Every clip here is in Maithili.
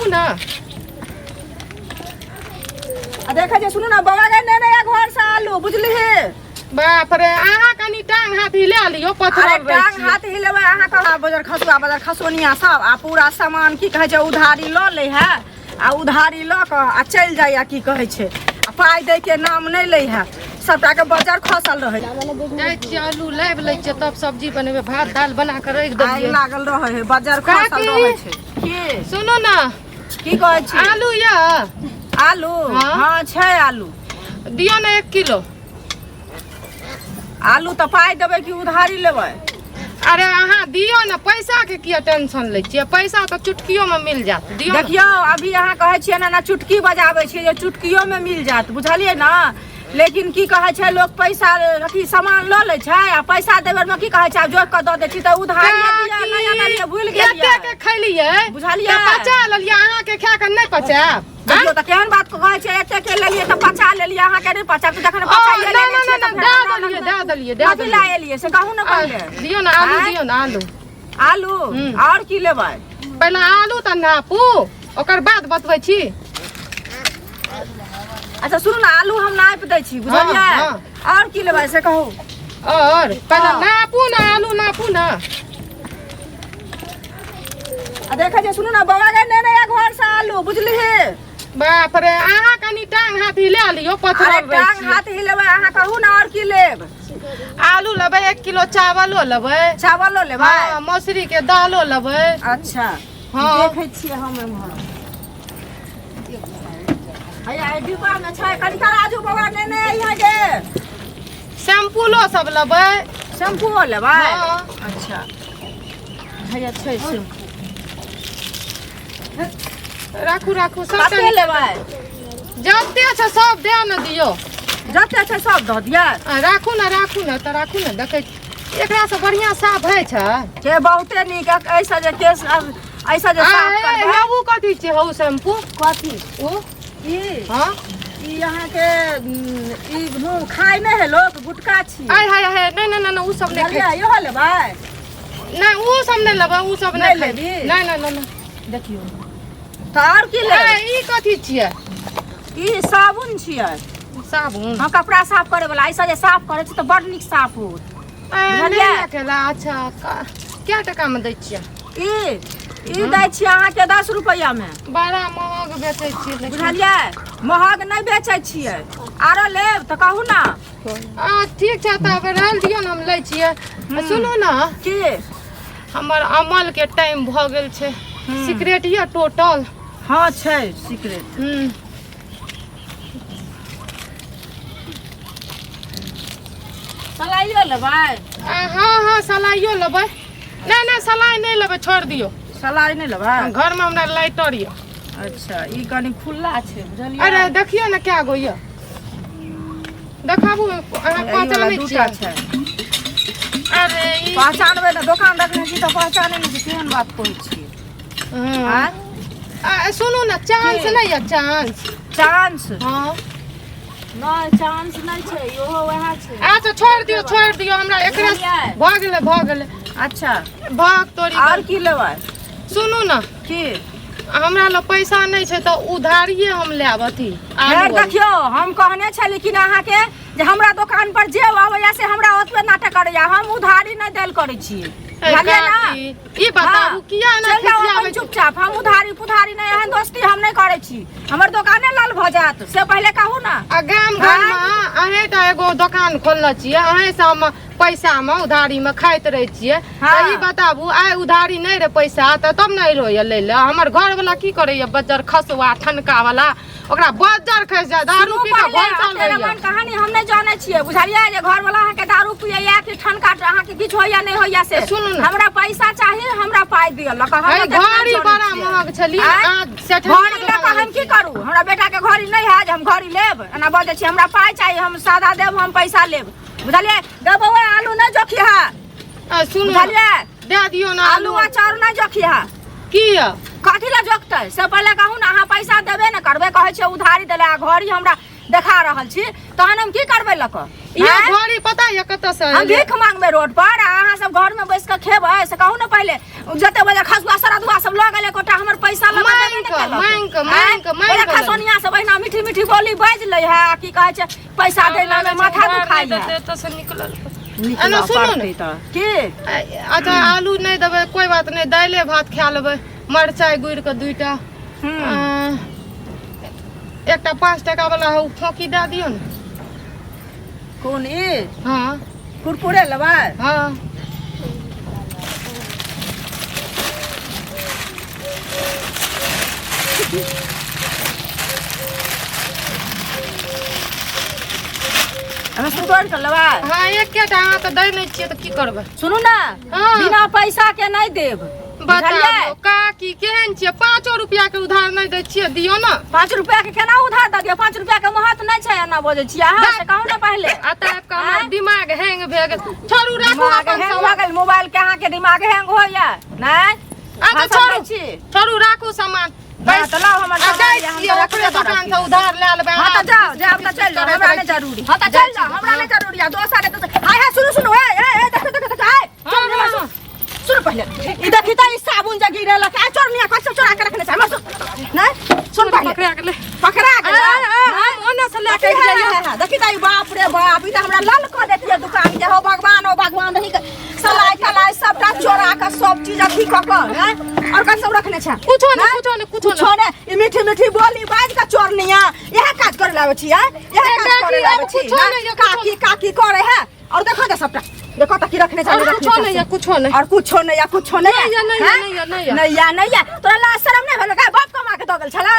ना देखे सुनू ना बाबा के ने घर से आलू बुझली है। बाप रे अहाँ कनी टांग हाथ हिला लियो पत्थर टांग हाथ हिलेबे अहाँ का बजार खसोनिया सब आ पूरा सामान की कहे छै उधारी ल ले है आ उधारी ल के आ चल जाय आ की कहे छै आ पाई दे के नाम नहीं ले है सबटा के बाजार खसल रहे जाय छी आलू लाइब ले छै तब सब्जी बनेबे भात दाल बना के रख देलिए आग लागल रहे है बाजार खसल रहे छै की सुनो ना की कहे छी आलू या आलू हां छै आलू दियो ना 1 किलो आलू तो पाई देबे कि उधारी लेबे। अरे अहाँ दियो ना पैसा के किया टेंशन ले छियै पैसा तो चुटकियों में मिल जात दियो देखियो अभी अहाँ कहे छियै ना चुटकी बजाबे छियै जे चुटकियों में मिल जात बुझलिए ना लेकिन की कहे छै लोग पैसा अथी सामान ल ले छै आ पैसा देबे में की कहे छै जोक के द दे छी त उधारी दिया नया नया भूल गेलिए के खैलिए बुझलिए पचा लेलिए अहाँ के खा के नहीं पचाब देखियो त केहन बात कहे छै एते के लेलिए त पचा लेलिए अहाँ के नहीं पचा त जखन पचाइए ले दे दलिए ला एलिए से कहू ना पहले दियो ना आलू आलू और की लेबै पहले आलू त नापू ओकर बाद बतबै छी। अच्छा सुनू ना आलू हम नाप दै छी बुझलिए और की लेबै से कहू और पहले नापू ना आलू नापू ना देखे जे सुनू ना बाबा के ने घर से आलू बुझली है। बाप रे अहाँ कनी टांग हाथ हिला लियो पत्थर टांग हाथ हिलेबे अहाँ कहू ना और की लेब आलू लेबै 1 किलो चावलो लेबै लेबै हां मौसरी के दालो लेबै। अच्छा हां देखे छियै हम एमहर हैया डिब्बा में छै कनिका राजू बाबा ने यहाँ के शैम्पूलो सब लेबै शैम्पू लेबै अच्छा हैया छै शैम्पू राखू सब कते लेबै जते छै सब दे न दियो जते छै सब द दिया राखू ना देखे एकरा से बढ़िया साफ है छै के बहुते नीक ऐसा जे केस ऐसा जे साफ करबै हेबू कथि छै हो शैम्पू कथि ओ ई हां ई यहाँ के ई मुंह खाय में है लोग गुटका छी आय हाय नहीं उ सब नहीं खाय यो लेबै नहीं उ सब नहीं लेबै उ सब नहीं लेबी नहीं देखियो त और की लेबै ई कथि छियै ई साबुन छियै साबुन हां कपड़ा साफ करे वाला ऐसा जे साफ करे छी त बड़ निक साफ होत बुझलिए केला अच्छा क्या टका में दै छियै ई दै छी अहाँ के 10 रुपया में बड़ा महग बेचै छी बुझलिए महग नहीं बेचै छियै आरो लेब त कहू ना ठीक छै त रहल दियो न हम लै छियै सुनू ना की हमर अमल के टाइम भ गेल छै सीक्रेट या टोटल हां छै सीक्रेट सलाइयो लेबै हां सलाइयो लेबै नहीं सलाई नहीं लेबै छोड़ दियो सलाई नहीं लेबै घर में हमरा लाइटर या अच्छा ई कनी खुला छै बुझलिए अरे देखियो ना क्या गो या देखाबू अहाँ पहचानै छियै अरे ई पहचानबे ना दुकान रखने छी त पहचानै नहीं छी केहन बात कहै छी हां सुनू ना चांस नहीं है चांस हां नहीं चांस नहीं छै ओहो वहा छै अच्छा छोड़ दियो हमरा एकरा भ गेलै अच्छा भाग तोरी और की लेबै सुनू ना की हमरा ल पैसा नहीं छै त उधारिये हम लेब अथी देखियो हम कहने छै लेकिन अहाँ के जे हमरा दुकान पर जे आबैया से हमरा ओतबे नाटक करैया हम उधारी नहीं देल करै छी बुझलिए ना ई बताबू किया ना खिसियाबै चुपचाप हम उधारी पुधारी नहीं एहन दोस्ती हम नहीं करै छी हमर दुकाने लाल भ जात से पहले कहू ना गाम घर में अहे त एगो दुकान खोलले छियै अहे से हम पैसा में उधारी में खाइत रहे छियै ई बताबू आइ उधारी नहीं रे पैसा त तब नहीं रोय ले ले हमर घर वाला की करैया बजर खसवा ठनका वाला ओकरा बजर खस जा दारू पी के भोंचल रहैया कहानी हम नहीं जाने छियै बुझलिए जे घर वाला अहाँ के दारू पियैया कि ठनका अहाँ के किछ होइया नहीं होइया से सुनू हमरा पैसा चाहिए हमरा पाई दियो ल हम घड़ी बड़ा महग छली घड़ी ल हम की करू हमरा बेटा के घड़ी नहीं है जे हम घड़ी लेब एना बोल दे छी हमरा पाई चाहिए हम सादा देब हम पैसा लेब बुझलिए देबो आलू नहीं जोखिया सुनू बुझलिए दे दियो ना आलू अचार नहीं जोखिया की कथी ला जोखतै से पहले कहू ना अहाँ पैसा देबे न करबे कहै छै उधारी देले घड़ी हमरा देखा रहल छी तहन हम की करबै लक ये घड़ी पता है कत से हम भीख मांगबे रोड पर अहाँ सब घर में बैस के खेबै से कहू ना पहले जते बजे खसुआ सरदुआ सब ल गेले कोटा हमर पैसा लगा मांग खसोनिया सब बहिना मीठी मीठी बोली बाज ले है की कहै छै पैसा देला में माथा दुखाई है त से निकलल एना सुनो ने की अच्छा आलू नहीं देबै कोई बात नहीं दाले भात खा लेबै मरचाई गुड़ के दुईटा एकटा 5 टका वाला हो फोकी दे दियो ने कौन ए हां कुरकुरे लेबै हां हम सुतोड़ कर लेबै हां एकेटा अहाँ त दै नै छियै त की करबै सुनू ना बिना पैसा के नहीं देब बताओ काकी केहन छियै 5 रुपया के उधार नहीं दै छियै दियो ना 5 रुपया के केना उधार द दियो 5 रुपया के महत्व नहीं छै एना बोलै छियै अहाँ से कहू ना पहले आता आपका हमर दिमाग हैंग भ गेल छोड़ू राखू अपन हैंग भ गेल मोबाइल के अहाँ के दिमाग हैंग होइया नहीं अच्छा छोड़ू राखू सामान बस लाओ हमर अपने दुकान से उधार ले लेबै हां त जाओ जाओ त चल जाओ हमरा नहीं जरूरी हां त चल जाओ हमरा नहीं जरूरी है 2 साढ़े 2 हाय हाय सुनो सुनो ए देखो देखो हाय सुनो पहले ई देखी त ई साबुन जे गिरल है चोरनिया कस चोरा के रखने छै नहीं सुन पहले पकड़ा गेल हम ओने से लेके जाइए देखी त ई बाप रे बाप ई त हमरा लाल क देतिए दुकान के हो भगवान रही के सलाई कलाई सबटा चोरा के सब चीज अथी क के हैं और कन सब रखने छै कुछो ने ई मीठी मीठी बोली बाज के चोरनिया यह काज करे लावे छी यह काज करे लावे छी काकी करे है और देखो त सबटा देखो त की रखने छै कुछो नहीं और कुछो नहीं नहीं तोरा ला शर्म नहीं भेल का बाप कमा के द गेल छला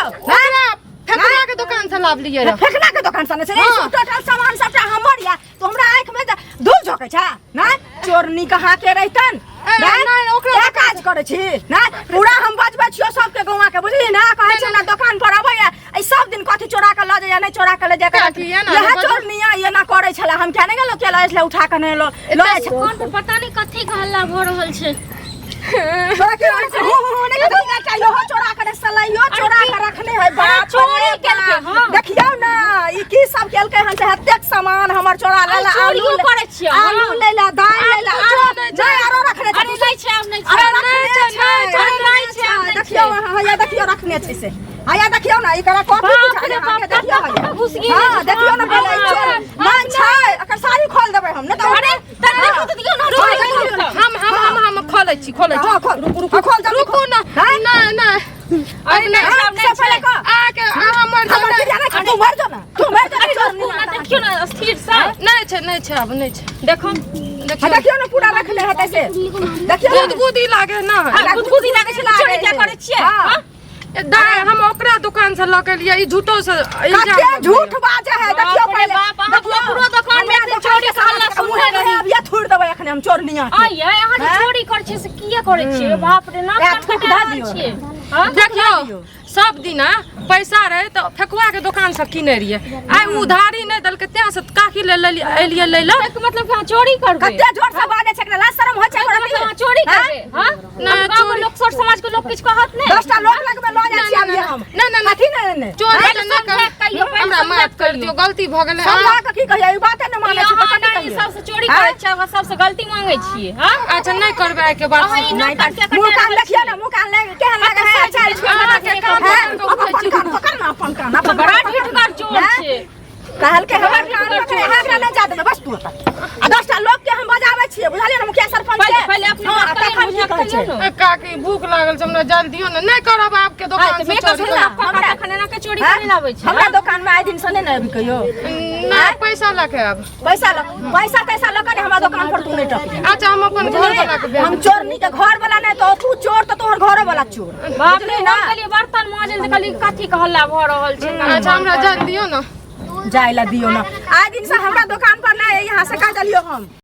फेकना के दुकान से लाभ लिए रे फेकना के दुकान से नहीं टोटल सामान सबटा हमर या तो हमरा आंख में धूल झोके छ ना चोरनी कहां के रहितन नहीं ओकरा काज करे छी ना पूरा हम बजबै छियो सबके गौवा के बुझली ना कहै छै ना दुकान पर आबै ए सब दिन कथि चोरा के ल जाय नहीं चोरा के ले जाय यह चोरनिया ये ना करे छला हम क्या नहीं गेलो के ले उठा के नहीं लो छै कौन पे पता नहीं कथि के हल्ला भ रहल छै तोरा के होने के देना चाहिए हो चोरा के सलाइयो चोरा के रखने है बाप चोरी केलकै हां देखियौ ना ई की सब केलकै हन से हत्तेक सामान हमर चोरा लेला चोरी करे छियै आलू लेला दाल लेला नहीं आरो रखने छै नहीं छै नहीं छै देखियौ हां देखियौ रखने छै से आया देखियौ ना ई करा कॉपी बुझा के देखियौ हां देखियौ ना बोलै छै नहीं छै एकर साड़ी खोल देबै हम न त अरे तने को दियौ ना हम खोलै छी रुकू ना अब नहीं पहले को आके हमर तू मर जा ना चोरनिया देखियो ना स्थिर से नहीं छै अब नहीं छै देखियो ना पूरा रखले है तैसे देखियो गुदगुदी लागे ना गुदगुदी लागे छै चोरी क्या करे छियै हां हम ओकरा दुकान से लके लिए ई झूठो से इल्जाम झूठ बाजे है देखियो पहले देखियो पूरा दुकान में चोरी के हल्ला सुने रही अब ये छोड़ देबै एखने हम चोरनिया आय अहाँ चोरी करे छियै से किया करे छियै बाप रे ना कटा छियै देखियो सब दिन पैसा रहे तो फेकुआ के दुकान से किने रहिए आई उधारी नहीं दल के त्या से काकी ले एलिए ले लो मतलब कि चोरी करबे कते जोर से बाजे छै ला शर्म हो छै मतलब चोरी करबे हां ना गांव लोग सोच समाज के लोग किछ कहत नहीं 10 टा लोग लगबे ल जाय छी हम नहीं कथि नहीं चोरी न कर हमरा माफ कर दियो गलती भ गेलै समझा के की कहिए ई बात न माने छै कथि कहिए सबसे चोरी करे छै सबसे गलती मांगे छियै हां अच्छा नहीं करबे आइ के बाद मुंह कान देखियो ना मुंह कान ले केहन लागे है चाल अपन कान बड़ा ढीठगार चोर छै कहल के हमर कान में हाथ ना जा देबे बस तू आ 10 टा लोग के हम बजाबै छियै बुझलियै ना मुखिया सरपंच के पहले अपने काकी भूख लागल छै हमरा जल्दी दियो ना नहीं करब आपके दुकान से चोरी हमरा खाना के चोरी करे लाबै छै हमरा दुकान में आइ दिन से नहीं अभी कहियो नहीं पैसा लाके अब पैसा कैसा लगा दे हमरा दुकान पर तू नहीं टप अच्छा हम अपन घर वाला के हम चोरनी के घर वाला नहीं तो तू चोर तो तोहर घर वाला चोर बाप रे ना कहलिए बर्तन मांजे त कहली कथि के हल्ला भ रहल छै अच्छा हमरा जल्दी दियो ना जाइला दियो ना आइ दिन से हमरा दुकान पर नहीं यहां से का चलियो हम